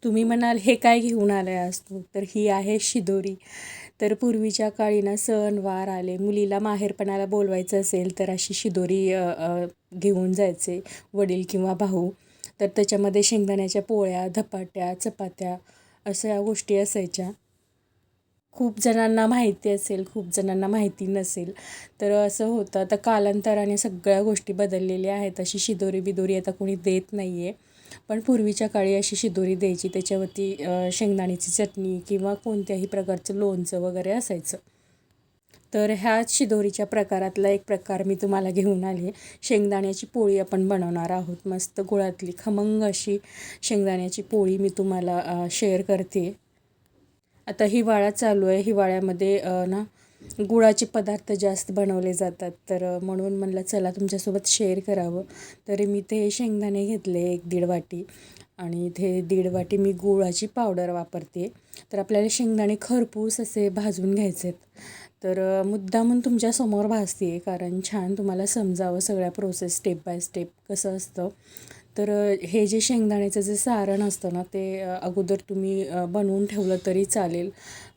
तुम्ही म्हणाल हे काय घेऊन आलाय आज तू, तर ही आहे शिदोरी. तर पूर्वीच्या काळी ना सणवार आले, मुलीला माहेरपणाला बोलवायचं असेल तर अशी शिदोरी घेऊन जायचे वडील किंवा भाऊ. तर त्याच्यामध्ये शेंगदाण्याच्या पोळ्या, धपाट्या, चपात्या अशा गोष्टी असायच्या. खूप जणांना माहिती असेल, खूप जणांना माहिती नसेल. तर असं होतं. आता कालांतराने सगळ्या गोष्टी बदललेल्या आहेत. अशी शिदोरी बिदोरी आता कोणी देत नाही आहे. पण पूर्वीच्या काळी अशी शिदोरी द्यायची, त्याच्यावरती शेंगदाण्याची चटणी किंवा कोणत्याही प्रकारचं लोणचं वगैरे असायचं. तर ह्या शिदोरीच्या प्रकारातला एक प्रकार मी तुम्हाला घेऊन आले. शेंगदाण्याची पोळी आपण बनवणार आहोत. मस्त गुळातली खमंग अशी शेंगदाण्याची पोळी मी तुम्हाला शेअर करते. आता हिवाळा चालू आहे. हिवाळ्यामध्ये ना गुळाचे पदार्थ जास्त बनवले जातात. तर म्हणून म्हणलं चला तुमच्यासोबत शेअर करावं. तरी मी ते शेंगदाणे घेतले 1-1.5 वाटी आणि इथे 1.5 वाटी मी गुळाची पावडर वापरते. तर आपल्याला शेंगदाणे खरपूस असे भाजून घ्यायचे आहेत. तर मुद्दामून तुमच्यासमोर भाजते आहे, कारण छान तुम्हाला समजावं सगळ्या प्रोसेस स्टेप बाय स्टेप कसं असतं. तर हे जे शेंगदाण्याचं जे सारण असतं ना, ते अगोदर तुम्ही बनवून ठेवलं तरी चालेल.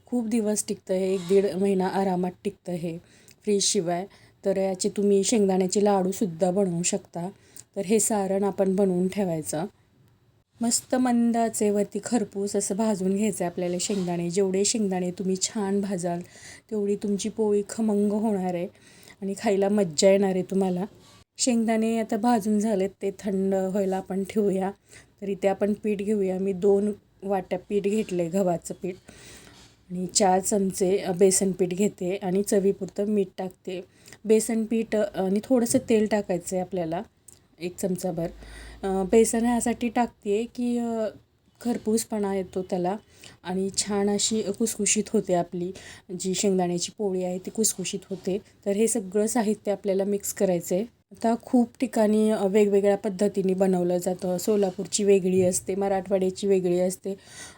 खूप दिवस टिकतं हे, 1-1.5 महिना आरामात टिकतं हे फ्रीजशिवाय. तर याचे तुम्ही शेंगदाण्याचे लाडूसुद्धा बनवू शकता. तर हे सारण आपण बनवून ठेवायचं. मस्त मंद आचेवरती खरपूस असं भाजून घ्यायचं आहे आपल्याला शेंगदाणे. जेवढे शेंगदाणे तुम्ही छान भाजाल तेवढी तुमची पोळी खमंग होणार आहे आणि खायला मज्जा येणार आहे तुम्हाला. शेंगदाणे आता भाजून झालेत, ते थंड व्हायला आपण ठेवूया. तर इथे आपण पीठ घेऊया. मी 2 वाट्या पीठ घेतले, गव्हाचं पीठ, आणि 4 चमचे बेसन पीठ घेते आणि चवीपुरतं मीठ टाकते. बेसन पीठ आणि थोडंसं तेल टाकायचं आहे आपल्याला, 1 चमचाभर. बेसन ह्यासाठी टाकते आहे की खरपूसपणा येतो त्याला आणि छान अशी कुसकुशीत होते आपली जी शेंगदाण्याची पोळी आहे ती कुसकुशीत होते. तर हे सगळं साहित्य आपल्याला मिक्स करायचं आहे. आता खूप ठिकाणी वेगवेगळ्या पद्धतीने बनवलं जातं. सोलापूरची वेगळी असते, मराठवाड्याची वेगळी असते,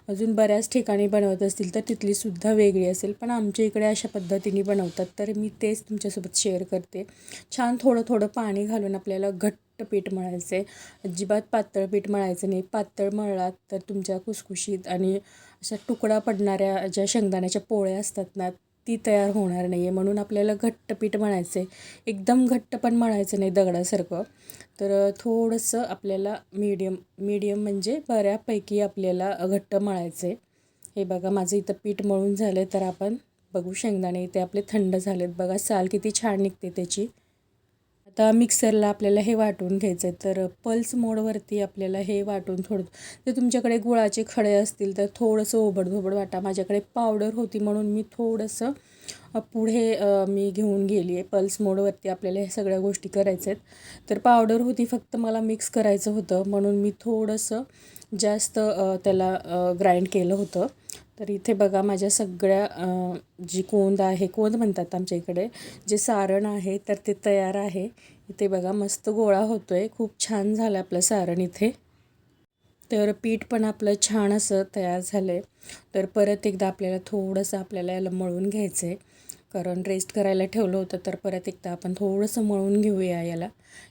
अजून बऱ्याच ठिकाणी बनवत असतील तर तिथलीसुद्धा वेगळी असेल. पण आमच्या इकडे अशा पद्धतीने बनवतात, तर मी तेच तुमच्यासोबत शेअर करते. छान थोडं थोडं पाणी घालून आपल्याला घट्ट पीठ मळायचं आहे. अजिबात पातळ पीठ मळायचं नाही. पातळ मळलात तर तुमच्या कुसकुशीत आणि अशा तुकडा पडणाऱ्या ज्या शेंगदाण्याच्या पोळ्या असतात ना, ती तयार होणार नाही आहे. म्हणून आपल्याला घट्ट पीठ मळायचं आहे. एकदम घट्ट पण मळायचं नाही दगडासारखं. तर थोडंसं आपल्याला मीडियम म्हणजे बऱ्यापैकी आपल्याला घट्ट मळायचं आहे. हे बघा माझं इथं पीठ मळून झालं आहे. तर आपण बघू शेंगदाणे इथे आपले थंड झालेत. बघा साल किती छान निघते त्याची. आता मिक्सरला आपल्याला हे वाटून घ्यायचं आहे. तर पल्स मोडवरती आपल्याला हे वाटून थोडं, जर तुमच्याकडे गुळाचे खडे असतील तर थोडंसं ओबडधोबड वाटा. माझ्याकडे पावडर होती म्हणून मी थोडंसं पुढे मी घेऊन गेली आहे. पल्स मोडवरती आपल्याला ह्या सगळ्या गोष्टी करायच्या आहेत. तर पावडर होती, फक्त मला मिक्स करायचं होतं म्हणून मी थोडंसं जास्त त्याला ग्राइंड केलं होतं. तर इथे बघा माझ्या सगळ्या जी कोंद आहे, कोंद म्हणतात आमच्या इकडे, जे सारण आहे तर ते तयार आहे. इथे बघा मस्त गोळा होतो आहे. खूप छान झालं आपलं सारण इथे. तर पीठ पण आपलं छान असं तयार झालं आहे. तर परत एकदा आपल्याला याला मळून घ्यायचं आहे, कारण रेस्ट करायला ठेवलं होतं. तर परत एकदा आपण थोडंसं मळून घेऊया याला.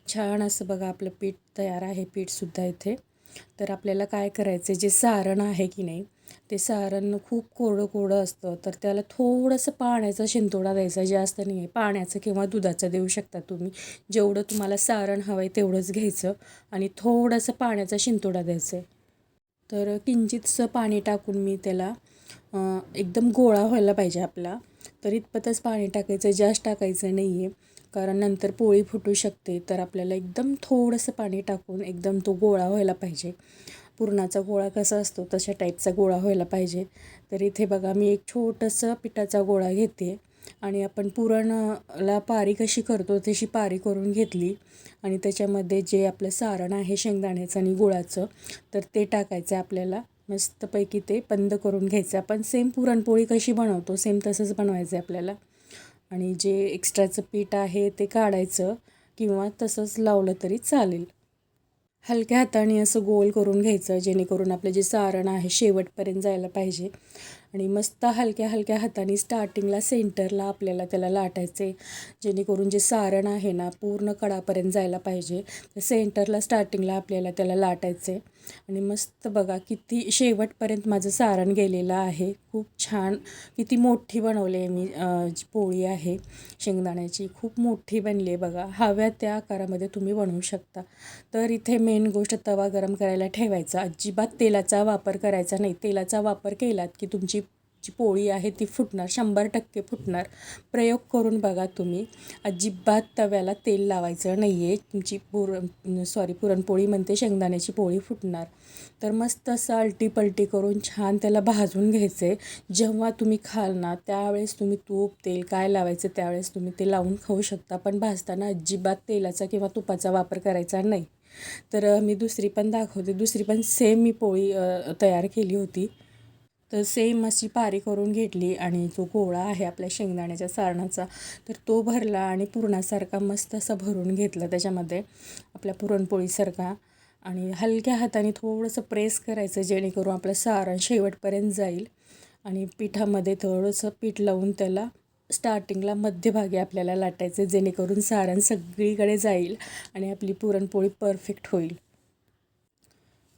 छान असं बघा आपलं पीठ तयार आहे, पीठसुद्धा इथे. तर आपल्याला काय करायचं आहे, जे सारण आहे की नाही, ते सारण खूप कोरडं कोरडं असतं. तर त्याला थोडंसं पाण्याचा शिंतोडा द्यायचा, जास्त नाही आहे. पाण्याचं किंवा दुधाचं देऊ शकता तुम्ही. जेवढं तुम्हाला सारण हवं आहे तेवढंच घ्यायचं आणि थोडंसं पाण्याचा शिंतोडा द्यायचा आहे. तर किंचितसं पाणी टाकून मी त्याला एकदम गोळा व्हायला पाहिजे आपला, तर इतपतच पाणी टाकायचं, जास्त टाकायचं नाही आहे, कारण नंतर पोळी फुटू शकते. तर आपल्याला एकदम थोडंसं पाणी टाकून एकदम तो गोळा व्हायला पाहिजे. पुरणाचा गोळा कसा असतो तशा टाईपचा गोळा व्हायला पाहिजे. तर इथे बघा मी एक छोटंसं पिठाचा गोळा घेते आणि आपण पुरणला पारी कशी करतो तशी पारी करून घेतली आणि त्याच्यामध्ये जे आपलं सारण आहे शेंगदाण्याचं आणि गुळाचं, तर ते टाकायचं आपल्याला. मस्तपैकी ते बंद करून घ्यायचं. आपण सेम पुरणपोळी कशी बनवतो सेम तसंच बनवायचं आहे आपल्याला. आणि जे एक्स्ट्राचं पीठ आहे ते काढायचं किंवा तसंच लावलं तरी चालेल. हलक्या हाताने असं गोल करून घ्यायचं, जेणेकरून आपलं जे सारण आहे शेवटपर्यंत जायला पाहिजे. आणि मस्त हलक्या हलक्या हाताने स्टार्टिंगला सेंटरला आपल्याला त्याला लाटायचे, जेणेकरून जे सारण आहे ना पूर्ण कडापर्यंत जायला पाहिजे. तर सेंटरला स्टार्टिंगला आपल्याला त्याला लाटायचे आणि मस्त बघा किती शेवटपर्यंत माझं सारण गेलेलं आहे. खूप छान किती मोठी बनवली आहे मी जी पोळी आहे शेंगदाण्याची खूप मोठी बनली आहे बघा. हव्या त्या आकारामध्ये तुम्ही बनवू शकता. तर इथे मेन गोष्ट तवा गरम करायला ठेवायचा. अजिबात तेलाचा वापर करायचा नाही. तेलाचा वापर केलात की तुमची जी पोळी आहे ती फुटणार, 100% फुटणार. प्रयोग करून बघा तुम्ही. अजिबात तव्याला तेल लावायचं नाही आहे. तुमची पुरणपोळी म्हणते शेंगदाण्याची पोळी फुटणार. तर मस्त असं आलटी-पलटी करून छान त्याला भाजून घ्यायचं आहे. जेव्हा तुम्ही खाल ना त्यावेळेस तुम्ही तूप, तेल काय लावायचं त्यावेळेस तुम्ही ते लावून खाऊ शकता. पण भाजताना अजिबात तेलाचा किंवा तुपाचा वापर करायचा नाही. तर मी दुसरी पण दाखवते. दुसरी पण सेम मी पोळी तयार केली होती. तर सेम अशी पारी करून घेतली आणि जो गोळा आहे आपल्या शेंगदाण्याच्या सारणाचा तर तो भरला आणि पुरणासारखा मस्त असा भरून घेतला त्याच्यामध्ये आपल्या पुरणपोळीसारखा आणि हलक्या हाताने थोडंसं प्रेस करायचं जेणेकरून आपलं सारण शेवटपर्यंत जाईल आणि पिठामध्ये थोडंसं पीठ लावून त्याला स्टार्टिंगला मध्यभागी आपल्याला लाटायचं जेणेकरून सारण सगळीकडे जाईल आणि आपली पुरणपोळी परफेक्ट होईल.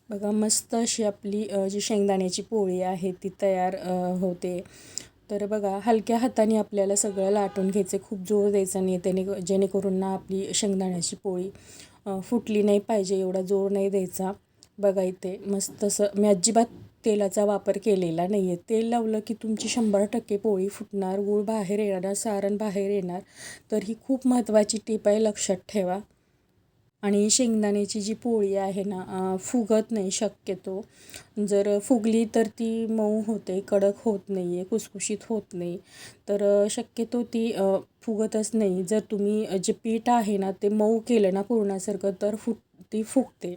बघा मस्त अशी आपली जी शेंगदाण्याची पोळी आहे ती तयार होते. तर बघा हलक्या हाताने आपल्याला सगळं लाटून घ्यायचं. खूप जोर द्यायचा नाही जेणेकरून ना आपली शेंगदाण्याची पोळी फुटली नाही पाहिजे एवढा जोर नाही द्यायचा. बघा इथे मस्त असं मी अजिबात तेलाचा वापर केलेला नाही आहे. तेल लावलं की तुमची 100% पोळी फुटणार, गूळ बाहेर येणार, सारण बाहेर येणार. तर ही खूप महत्त्वाची टीप आहे, लक्षात ठेवा. आणि शेंगदाण्याची जी पोळी आहे ना फुगत नाही शक्यतो. जर फुगली तर ती मऊ होते, कडक होत नाही आहे, खुसखुशीत होत नाही. तर शक्यतो ती फुगतच नाही. जर तुम्ही जे पीठ आहे ना ते मऊ केलं ना पुरणासारखं तर ती फुगते.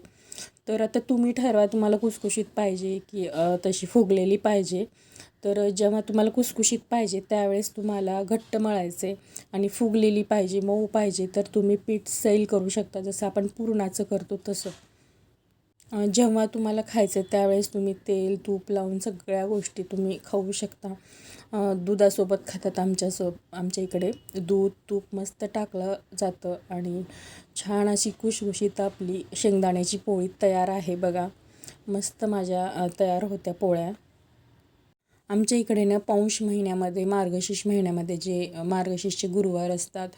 तर आता तुम्ही ठरवा तुम्हाला खुसखुशीत पाहिजे की तशी फुगलेली पाहिजे. तर जेव्हा तुम्हाला खुसखुशीत पाहिजे त्यावेळेस तुम्हाला घट्ट मळायचे आणि फुगलेली पाहिजे, मऊ पाहिजे तर तुम्ही पीठ सैल करू शकता जसं आपण पुरणाचं करतो तसं. जेव्हा तुम्हाला खायचं त्यावेळेस तुम्ही तेल, तूप लावून सगळ्या गोष्टी तुम्ही खाऊ शकता. दुधासोबत खातात आमच्या इकडे. दूध, तूप मस्त टाकलं जातं आणि छान अशी खुशखुशीत आपली शेंगदाण्याची पोळी तयार आहे बघा. मस्त माझ्या तयार होत्या पोळ्या. आमच्या इकडे ना पौष महिन्यामध्ये मार्गशीर्ष महिन्यामध्ये जे मार्गशीर्षचे गुरुवार असतात,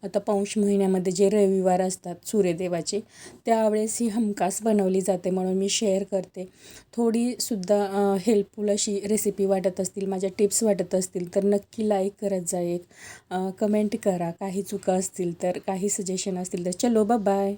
आता पौष महिन्यामध्ये जे रविवार असतात सूर्यदेवाचे त्यावेळेस ही हमखास बनवली जाते म्हणून मी शेअर करते. थोडीसुद्धा हेल्पफुल अशी रेसिपी वाटत असतील, माझ्या टिप्स वाटत असतील तर नक्की लाईक करत जा, एक कमेंट करा. काही चुका असतील तर काही सजेशन असतील तर चलो बाय.